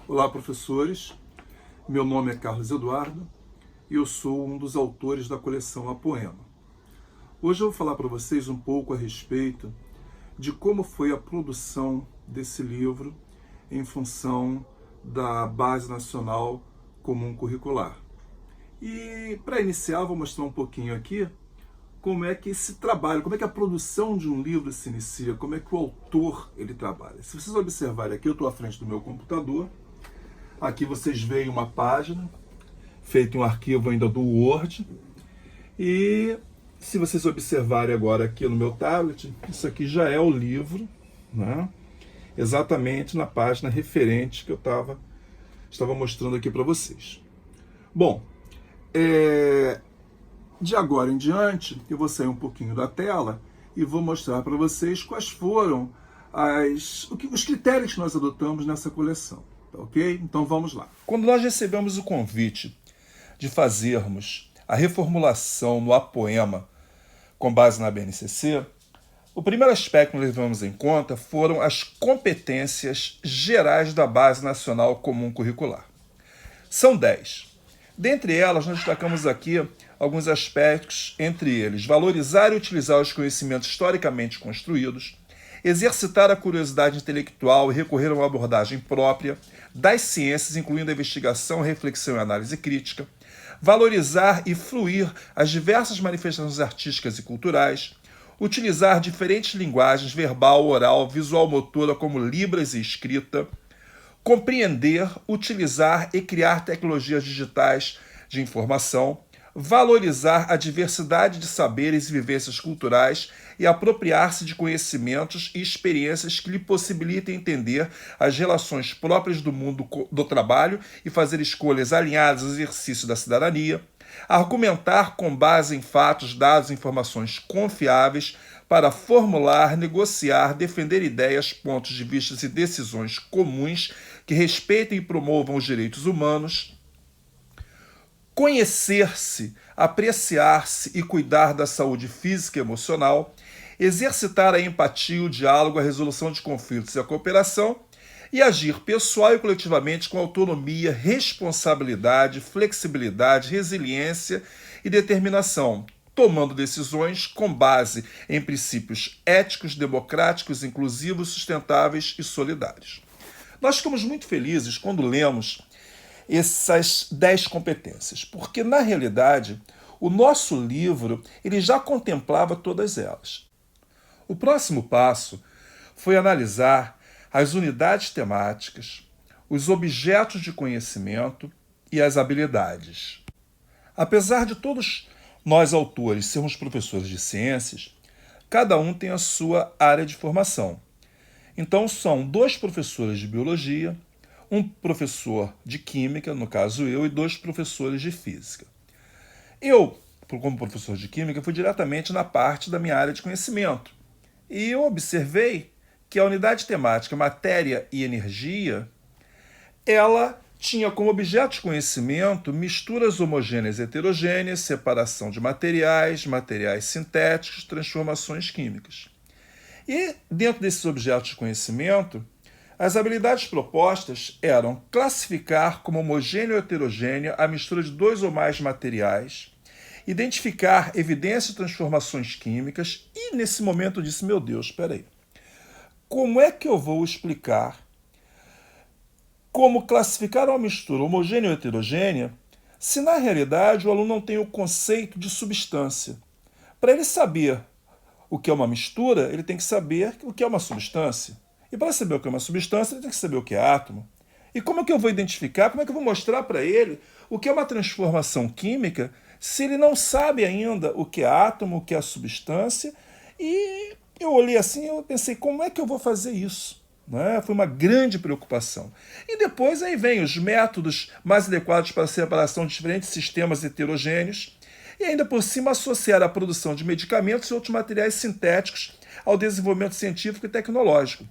Olá, professores. Meu nome é Carlos Eduardo e eu sou um dos autores da coleção A Poema. Hoje eu vou falar para vocês um pouco a respeito de como foi a produção desse livro em função da Base Nacional Comum Curricular. E para iniciar, vou mostrar um pouquinho aqui como é que esse trabalho, como é que a produção de um livro se inicia, como é que o autor ele trabalha. Se vocês observarem aqui, eu estou à frente do meu computador. Aqui vocês veem uma página, feita em um arquivo ainda do Word. E se vocês observarem agora aqui no meu tablet, isso aqui já é o livro, né? Exatamente na página referente que eu estava mostrando aqui para vocês. Bom, de agora em diante, eu vou sair um pouquinho da tela e vou mostrar para vocês quais foram os critérios que nós adotamos nessa coleção. Ok? Então vamos lá. Quando nós recebemos o convite de fazermos a reformulação no A Poema com base na BNCC, o primeiro aspecto que nós levamos em conta foram as competências gerais da Base Nacional Comum Curricular. São 10. Dentre elas, nós destacamos aqui alguns aspectos, entre eles, valorizar e utilizar os conhecimentos historicamente construídos, exercitar a curiosidade intelectual e recorrer a uma abordagem própria das ciências, incluindo a investigação, reflexão e análise crítica, valorizar e fluir as diversas manifestações artísticas e culturais, utilizar diferentes linguagens, verbal, oral, visual, motora, como libras e escrita, compreender, utilizar e criar tecnologias digitais de informação, valorizar a diversidade de saberes e vivências culturais e apropriar-se de conhecimentos e experiências que lhe possibilitem entender as relações próprias do mundo do trabalho e fazer escolhas alinhadas ao exercício da cidadania, argumentar com base em fatos, dados e informações confiáveis para formular, negociar, defender ideias, pontos de vista e decisões comuns que respeitem e promovam os direitos humanos, conhecer-se, apreciar-se e cuidar da saúde física e emocional, exercitar a empatia, o diálogo, a resolução de conflitos e a cooperação, e agir pessoal e coletivamente com autonomia, responsabilidade, flexibilidade, resiliência e determinação, tomando decisões com base em princípios éticos, democráticos, inclusivos, sustentáveis e solidários. Nós ficamos muito felizes quando lemos essas 10 competências, porque, na realidade, o nosso livro ele já contemplava todas elas. O próximo passo foi analisar as unidades temáticas, os objetos de conhecimento e as habilidades. Apesar de todos nós, autores, sermos professores de ciências, cada um tem a sua área de formação. Então, são 2 professores de biologia, um professor de química, no caso eu, e 2 professores de física. Eu, como professor de química, fui diretamente na parte da minha área de conhecimento. E eu observei que a unidade temática matéria e energia, ela tinha como objeto de conhecimento misturas homogêneas e heterogêneas, separação de materiais, materiais sintéticos, transformações químicas. E dentro desses objetos de conhecimento, as habilidades propostas eram classificar como homogênea ou heterogênea a mistura de 2 ou mais materiais, identificar evidências de transformações químicas e, nesse momento, eu disse, meu Deus, espera aí, como é que eu vou explicar como classificar uma mistura homogênea ou heterogênea se, na realidade, o aluno não tem o conceito de substância? Para ele saber o que é uma mistura, ele tem que saber o que é uma substância. E para saber o que é uma substância, ele tem que saber o que é átomo. E como é que eu vou identificar, como é que eu vou mostrar para ele o que é uma transformação química se ele não sabe ainda o que é átomo, o que é substância? E eu olhei assim e eu pensei, como é que eu vou fazer isso? Né? Foi uma grande preocupação. E depois aí vem os métodos mais adequados para a separação de diferentes sistemas heterogêneos e ainda por cima associar a produção de medicamentos e outros materiais sintéticos ao desenvolvimento científico e tecnológico.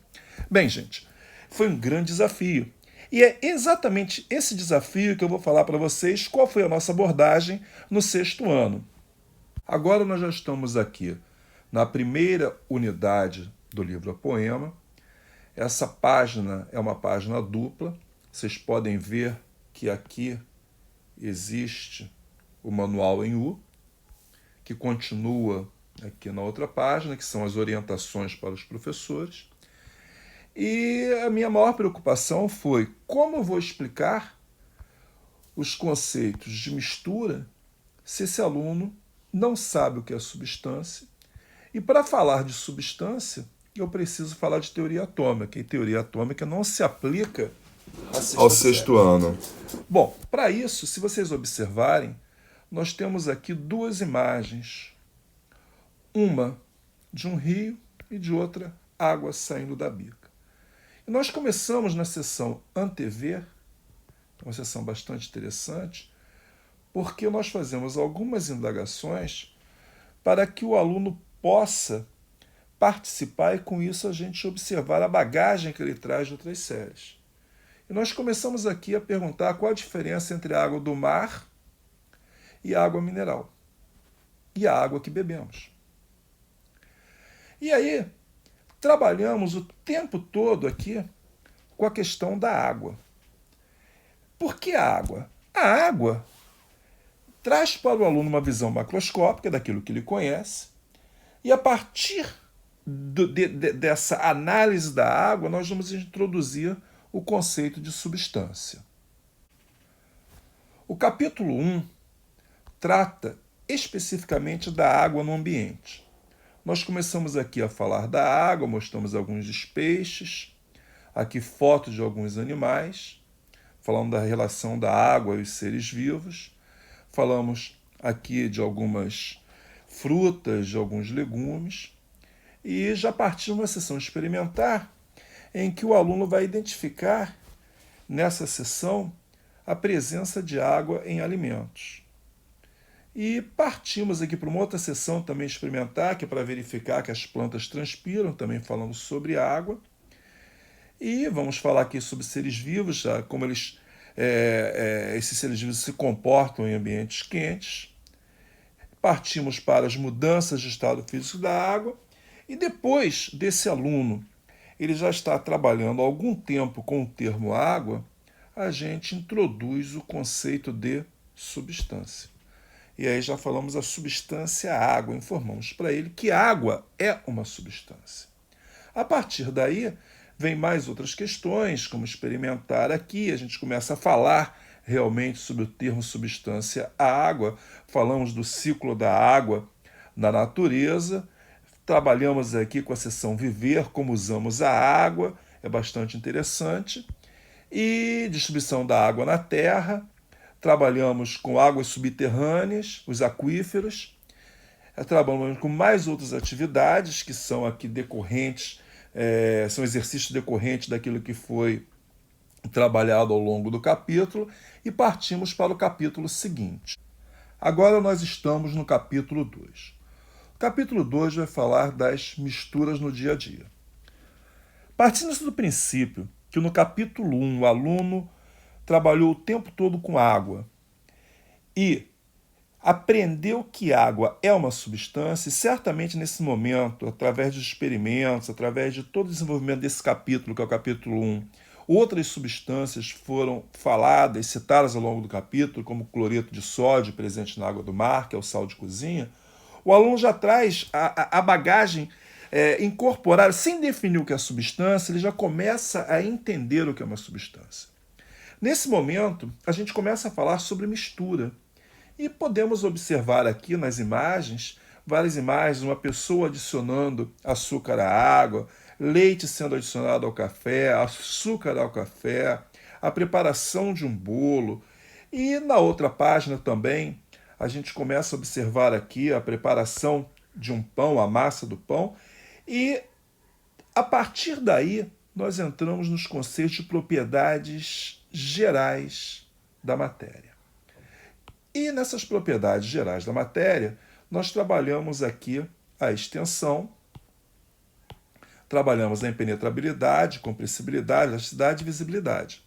Bem, gente, foi um grande desafio. E é exatamente esse desafio que eu vou falar para vocês qual foi a nossa abordagem no 6º ano. Agora nós já estamos aqui na primeira unidade do livro A Poema. Essa página é uma página dupla, Vocês podem ver que aqui existe o manual em U, que continua aqui na outra página, que são as orientações para os professores. E a minha maior preocupação foi como eu vou explicar os conceitos de mistura se esse aluno não sabe o que é substância. E para falar de substância, eu preciso falar de teoria atômica, e teoria atômica não se aplica ao sexto ano. Bom, para isso, se vocês observarem, nós temos aqui duas imagens. Uma de um rio e de outra água saindo da bica. E nós começamos na sessão antever, uma sessão bastante interessante, porque nós fazemos algumas indagações para que o aluno possa participar e com isso a gente observar a bagagem que ele traz de outras séries. E nós começamos aqui a perguntar qual a diferença entre a água do mar e a água mineral, e a água que bebemos. E aí, trabalhamos o tempo todo aqui com a questão da água. Por que a água? A água traz para o aluno uma visão macroscópica daquilo que ele conhece, e a partir dessa análise da água, nós vamos introduzir o conceito de substância. O capítulo 1 trata especificamente da água no ambiente. Nós começamos aqui a falar da água, mostramos alguns dos peixes, aqui fotos de alguns animais, falando da relação da água e os seres vivos, falamos aqui de algumas frutas, de alguns legumes, e já partimos uma sessão experimentar em que o aluno vai identificar, nessa sessão, a presença de água em alimentos. E partimos aqui para uma outra sessão também experimentar, que é para verificar que as plantas transpiram, também falando sobre água. E vamos falar aqui sobre seres vivos, como esses seres vivos se comportam em ambientes quentes. Partimos para as mudanças de estado físico da água. E depois desse aluno, ele já está trabalhando há algum tempo com o termo água, a gente introduz o conceito de substância. E aí já falamos a substância água, informamos para ele que água é uma substância. A partir daí, vem mais outras questões, como experimentar aqui, a gente começa a falar realmente sobre o termo substância água, falamos do ciclo da água na natureza, trabalhamos aqui com a seção viver, como usamos a água, é bastante interessante, e distribuição da água na terra, trabalhamos com águas subterrâneas, os aquíferos, trabalhamos com mais outras atividades que são aqui decorrentes, são exercícios decorrentes daquilo que foi trabalhado ao longo do capítulo, e partimos para o capítulo seguinte. Agora nós estamos no capítulo 2. O capítulo 2 vai falar das misturas no dia a dia. Partindo do princípio que no capítulo 1 o aluno trabalhou o tempo todo com água e aprendeu que água é uma substância, e certamente nesse momento, através dos experimentos, através de todo o desenvolvimento desse capítulo, que é o capítulo 1, outras substâncias foram faladas, citadas ao longo do capítulo, como cloreto de sódio presente na água do mar, que é o sal de cozinha. O aluno já traz a bagagem incorporada, sem definir o que é substância, ele já começa a entender o que é uma substância. Nesse momento, a gente começa a falar sobre mistura. E podemos observar aqui nas imagens, várias imagens, uma pessoa adicionando açúcar à água, leite sendo adicionado ao café, açúcar ao café, a preparação de um bolo. E na outra página também, a gente começa a observar aqui a preparação de um pão, a massa do pão, e a partir daí nós entramos nos conceitos de propriedades gerais da matéria. E nessas propriedades gerais da matéria, nós trabalhamos aqui a extensão, trabalhamos a impenetrabilidade, compressibilidade, elasticidade e visibilidade.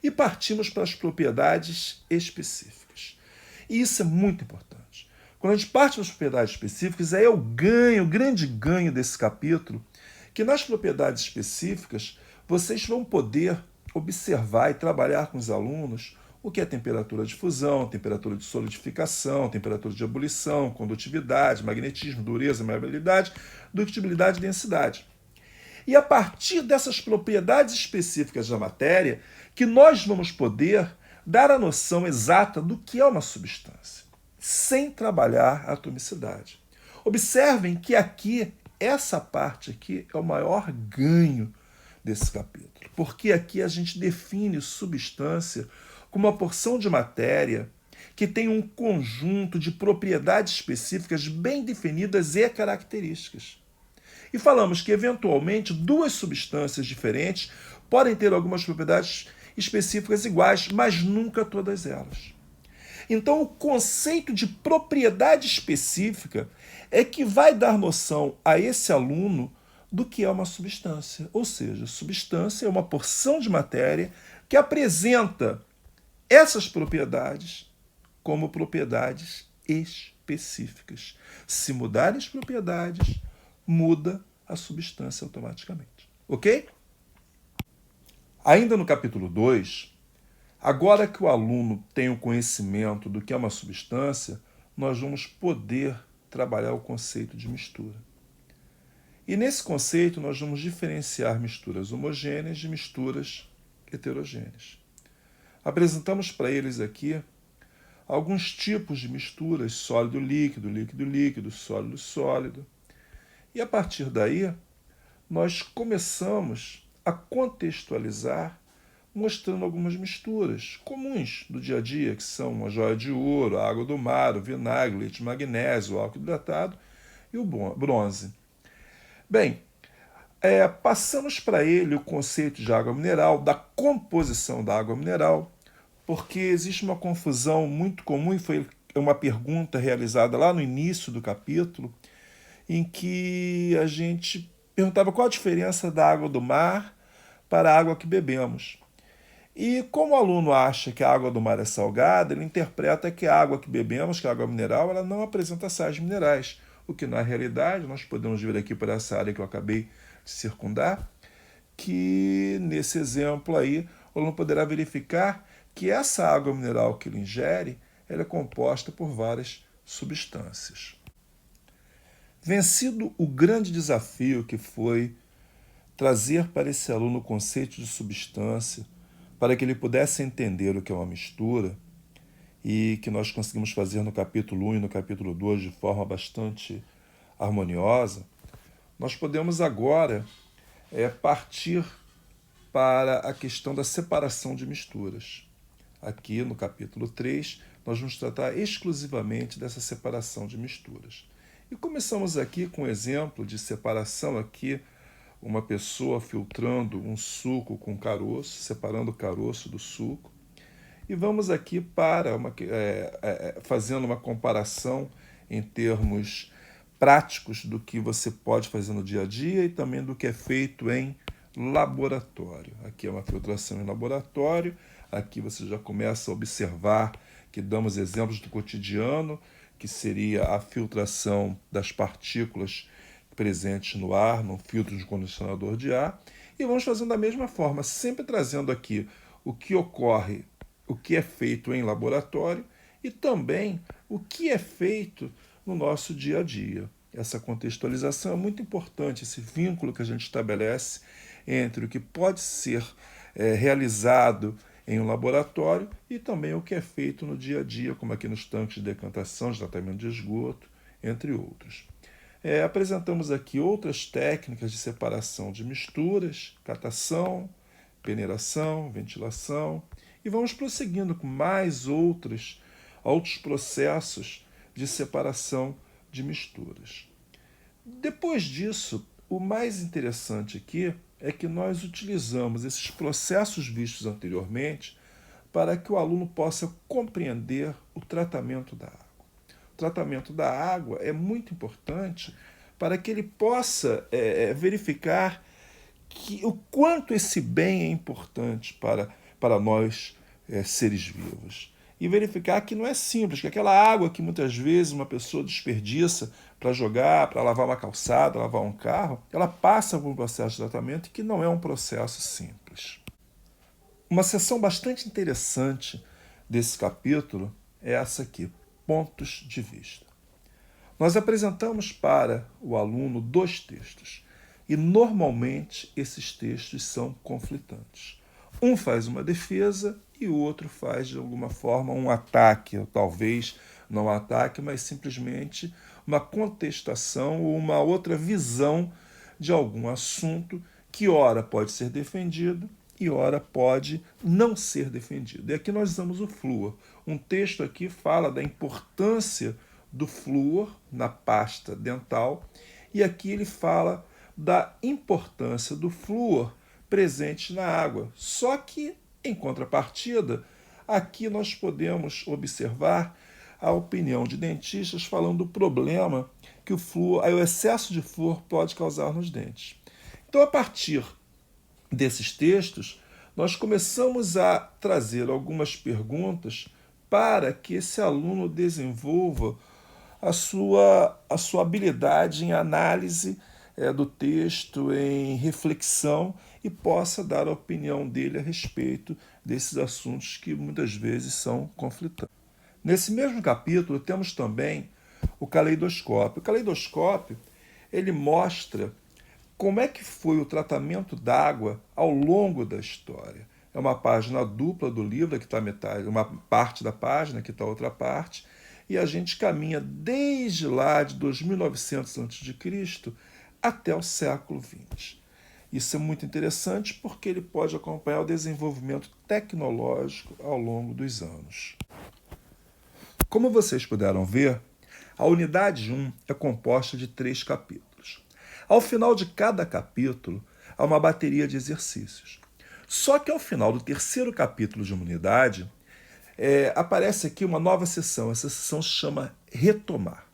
E partimos para as propriedades específicas. E isso é muito importante. Quando a gente parte para as propriedades específicas, aí é o grande ganho desse capítulo, que nas propriedades específicas vocês vão poder observar e trabalhar com os alunos o que é temperatura de fusão, temperatura de solidificação, temperatura de ebulição, condutividade, magnetismo, dureza, maleabilidade, dutibilidade e densidade. E a partir dessas propriedades específicas da matéria que nós vamos poder dar a noção exata do que é uma substância, sem trabalhar a atomicidade. Observem que aqui, essa parte aqui é o maior ganho desse capítulo, porque aqui a gente define substância como uma porção de matéria que tem um conjunto de propriedades específicas bem definidas e características. E falamos que, eventualmente, duas substâncias diferentes podem ter algumas propriedades específicas iguais, mas nunca todas elas. Então, o conceito de propriedade específica é que vai dar noção a esse aluno do que é uma substância. Ou seja, substância é uma porção de matéria que apresenta essas propriedades como propriedades específicas. Se mudarem as propriedades, muda a substância automaticamente. Ok? Ainda no capítulo 2, agora que o aluno tem o conhecimento do que é uma substância, nós vamos poder trabalhar o conceito de mistura. E nesse conceito nós vamos diferenciar misturas homogêneas de misturas heterogêneas. Apresentamos para eles aqui alguns tipos de misturas, sólido-líquido, líquido-líquido, sólido-sólido. E a partir daí, nós começamos a contextualizar, mostrando algumas misturas comuns do dia a dia, que são a joia de ouro, a água do mar, o vinagre, o leite de magnésio, o álcool hidratado e o bronze. Bem, passamos para ele o conceito de água mineral, da composição da água mineral, porque existe uma confusão muito comum, e foi uma pergunta realizada lá no início do capítulo, em que a gente perguntava qual a diferença da água do mar para a água que bebemos. E como o aluno acha que a água do mar é salgada, ele interpreta que a água que bebemos, que a água mineral, ela não apresenta sais minerais, o que na realidade nós podemos ver aqui por essa área que eu acabei de circundar, que nesse exemplo aí o aluno poderá verificar que essa água mineral que ele ingere, ela é composta por várias substâncias. Vencido o grande desafio que foi trazer para esse aluno o conceito de substância, para que ele pudesse entender o que é uma mistura, e que nós conseguimos fazer no capítulo 1 e no capítulo 2 de forma bastante harmoniosa, nós podemos agora partir para a questão da separação de misturas. Aqui no capítulo 3, nós vamos tratar exclusivamente dessa separação de misturas. E começamos aqui com um exemplo de separação, aqui uma pessoa filtrando um suco com caroço, separando o caroço do suco. E vamos aqui para fazendo uma comparação em termos práticos do que você pode fazer no dia a dia e também do que é feito em laboratório. Aqui é uma filtração em laboratório, aqui você já começa a observar que damos exemplos do cotidiano, que seria a filtração das partículas presentes no ar, num filtro de condicionador de ar, e vamos fazendo da mesma forma, sempre trazendo aqui o que ocorre, o que é feito em laboratório e também o que é feito no nosso dia a dia. Essa contextualização é muito importante, esse vínculo que a gente estabelece entre o que pode ser realizado em um laboratório e também o que é feito no dia a dia, como aqui nos tanques de decantação, de tratamento de esgoto, entre outros. Apresentamos aqui outras técnicas de separação de misturas, catação, peneiração, ventilação, e vamos prosseguindo com mais outros processos de separação de misturas. Depois disso, o mais interessante aqui é que nós utilizamos esses processos vistos anteriormente para que o aluno possa compreender o tratamento da água. O tratamento da água é muito importante para que ele possa verificar o quanto esse bem é importante para nós, seres vivos. E verificar que não é simples, que aquela água que muitas vezes uma pessoa desperdiça para jogar, para lavar uma calçada, lavar um carro, ela passa por um processo de tratamento que não é um processo simples. Uma seção bastante interessante desse capítulo é essa aqui, pontos de vista. Nós apresentamos para o aluno 2 textos e normalmente esses textos são conflitantes. Um faz uma defesa e o outro faz de alguma forma um ataque, ou talvez não um ataque, mas simplesmente uma contestação ou uma outra visão de algum assunto que ora pode ser defendido e ora pode não ser defendido. E aqui nós usamos o flúor. Um texto aqui fala da importância do flúor na pasta dental e aqui ele fala da importância do flúor presente na água. Só que, em contrapartida, aqui nós podemos observar a opinião de dentistas falando do problema que o excesso de flúor pode causar nos dentes. Então, a partir desses textos, nós começamos a trazer algumas perguntas para que esse aluno desenvolva a sua habilidade em análise do texto, em reflexão e possa dar a opinião dele a respeito desses assuntos que muitas vezes são conflitantes. Nesse mesmo capítulo temos também o caleidoscópio. O caleidoscópio ele mostra como é que foi o tratamento d'água ao longo da história. É uma página dupla do livro, aqui está metade, uma parte da página, aqui está outra parte, e a gente caminha desde lá de 2900 a.C. até o século XX. Isso é muito interessante porque ele pode acompanhar o desenvolvimento tecnológico ao longo dos anos. Como vocês puderam ver, a unidade 1 é composta de 3 capítulos. Ao final de cada capítulo, há uma bateria de exercícios. Só que ao final do 3º capítulo de uma unidade, aparece aqui uma nova seção. Essa seção se chama Retomar.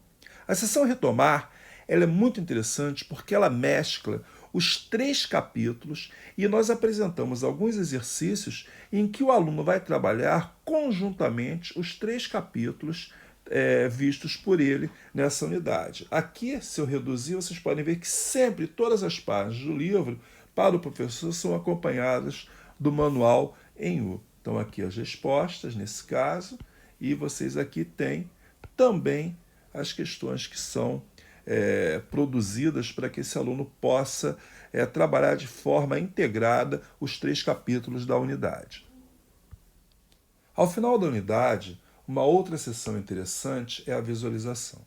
A seção Retomar ela é muito interessante porque ela mescla os 3 capítulos e nós apresentamos alguns exercícios em que o aluno vai trabalhar conjuntamente os 3 capítulos vistos por ele nessa unidade. Aqui, se eu reduzir, vocês podem ver que sempre todas as páginas do livro para o professor são acompanhadas do manual em U. Então aqui as respostas, nesse caso, e vocês aqui têm também as questões que são produzidas para que esse aluno possa trabalhar de forma integrada os 3 capítulos da unidade. Ao final da unidade, uma outra seção interessante é a visualização.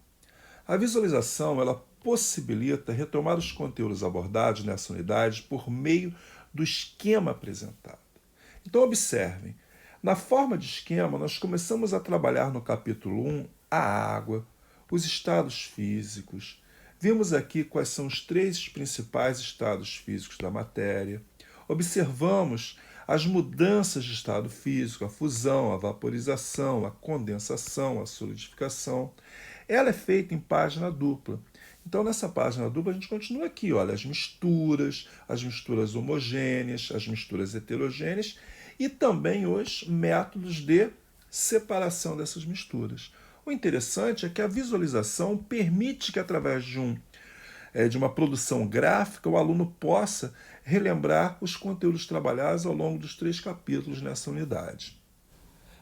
A visualização ela possibilita retomar os conteúdos abordados nessa unidade por meio do esquema apresentado. Então observem, na forma de esquema nós começamos a trabalhar no capítulo 1 a água, os estados físicos. Vimos aqui quais são os 3 principais estados físicos da matéria. Observamos as mudanças de estado físico, a fusão, a vaporização, a condensação, a solidificação. Ela é feita em página dupla. Então, nessa página dupla, a gente continua aqui, olha, as misturas homogêneas, as misturas heterogêneas e também os métodos de separação dessas misturas. O interessante é que a visualização permite que, através de uma produção gráfica, o aluno possa relembrar os conteúdos trabalhados ao longo dos 3 capítulos nessa unidade.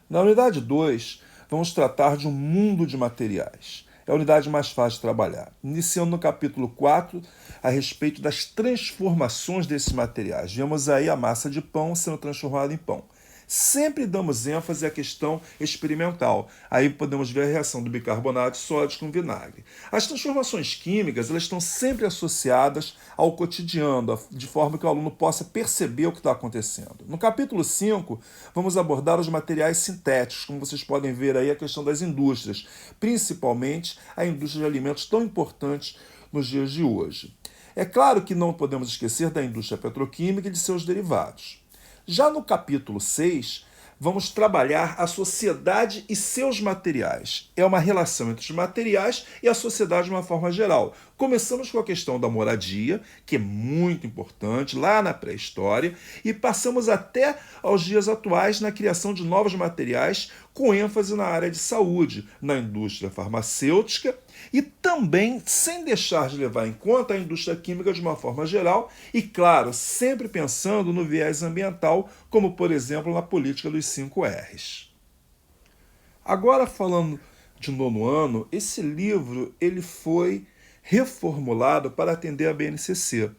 Na unidade 2, vamos tratar de um mundo de materiais. É a unidade mais fácil de trabalhar. Iniciando no capítulo 4, a respeito das transformações desses materiais. Vemos aí a massa de pão sendo transformada em pão. Sempre damos ênfase à questão experimental. Aí podemos ver a reação do bicarbonato de sódio com vinagre. As transformações químicas elas estão sempre associadas ao cotidiano, de forma que o aluno possa perceber o que está acontecendo. No capítulo 5, vamos abordar os materiais sintéticos, como vocês podem ver aí a questão das indústrias, principalmente a indústria de alimentos tão importante nos dias de hoje. É claro que não podemos esquecer da indústria petroquímica e de seus derivados. Já no capítulo 6, vamos trabalhar a sociedade e seus materiais. É uma relação entre os materiais e a sociedade de uma forma geral. Começamos com a questão da moradia, que é muito importante, lá na pré-história, e passamos até aos dias atuais na criação de novos materiais, com ênfase na área de saúde, na indústria farmacêutica e também sem deixar de levar em conta a indústria química de uma forma geral e, claro, sempre pensando no viés ambiental, como, por exemplo, na política dos 5 R's. Agora, falando de nono ano, esse livro ele foi reformulado para atender a BNCC.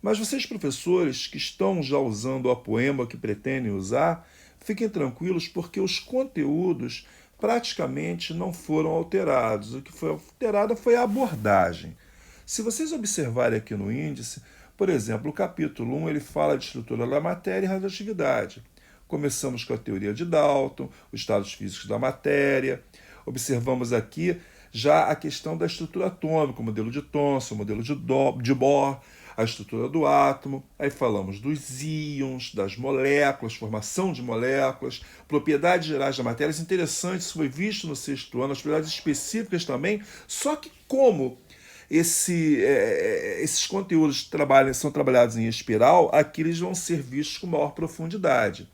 Mas vocês, professores, que estão já usando o Apoema, que pretendem usar, fiquem tranquilos porque os conteúdos praticamente não foram alterados. O que foi alterado foi a abordagem. Se vocês observarem aqui no índice, por exemplo, o capítulo 1 ele fala de estrutura da matéria e radioatividade. Começamos com a teoria de Dalton, os estados físicos da matéria. Observamos aqui já a questão da estrutura atômica, o modelo de Thomson, o modelo de Bohr, a estrutura do átomo. Aí falamos dos íons, das moléculas, formação de moléculas, propriedades gerais da matéria. Isso é interessante, isso foi visto no 6º ano, as propriedades específicas também, só que como esses conteúdos são trabalhados em espiral, aqui eles vão ser vistos com maior profundidade.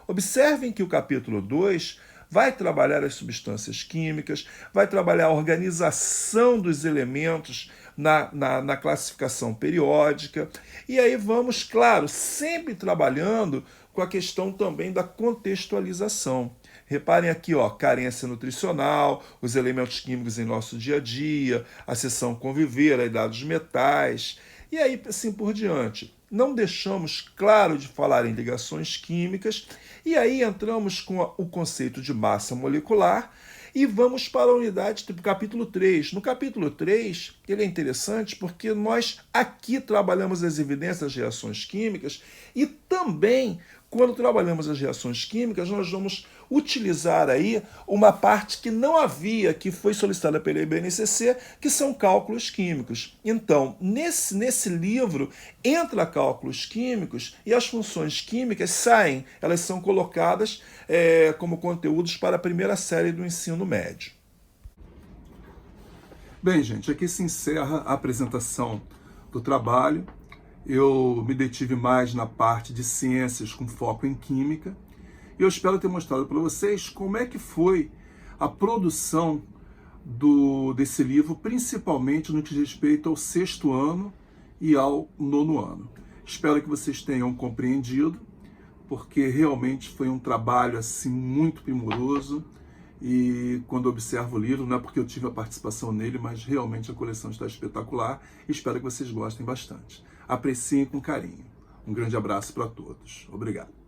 Observem que o capítulo 2 vai trabalhar as substâncias químicas, vai trabalhar a organização dos elementos na classificação periódica. E aí vamos, claro, sempre trabalhando com a questão também da contextualização. Reparem aqui, ó, carência nutricional, os elementos químicos em nosso dia a dia, a seção conviver, a idade dos metais, e aí assim por diante. Não deixamos, claro, de falar em ligações químicas, e aí entramos com o conceito de massa molecular e vamos para a unidade do capítulo 3. No capítulo 3, ele é interessante porque nós aqui trabalhamos as evidências das reações químicas e também, quando trabalhamos as reações químicas, nós vamos utilizar aí uma parte que não havia, que foi solicitada pela IBNCC, que são cálculos químicos. Então, nesse livro, entra cálculos químicos e as funções químicas saem, elas são colocadas como conteúdos para a primeira série do ensino médio. Bem, gente, aqui se encerra a apresentação do trabalho. Eu me detive mais na parte de ciências com foco em química. E eu espero ter mostrado para vocês como é que foi a produção desse livro, principalmente no que diz respeito ao 6º ano e ao 9º ano. Espero que vocês tenham compreendido, porque realmente foi um trabalho assim muito primoroso. E quando eu observo o livro, não é porque eu tive a participação nele, mas realmente a coleção está espetacular. Espero que vocês gostem bastante. Apreciem com carinho. Um grande abraço para todos. Obrigado.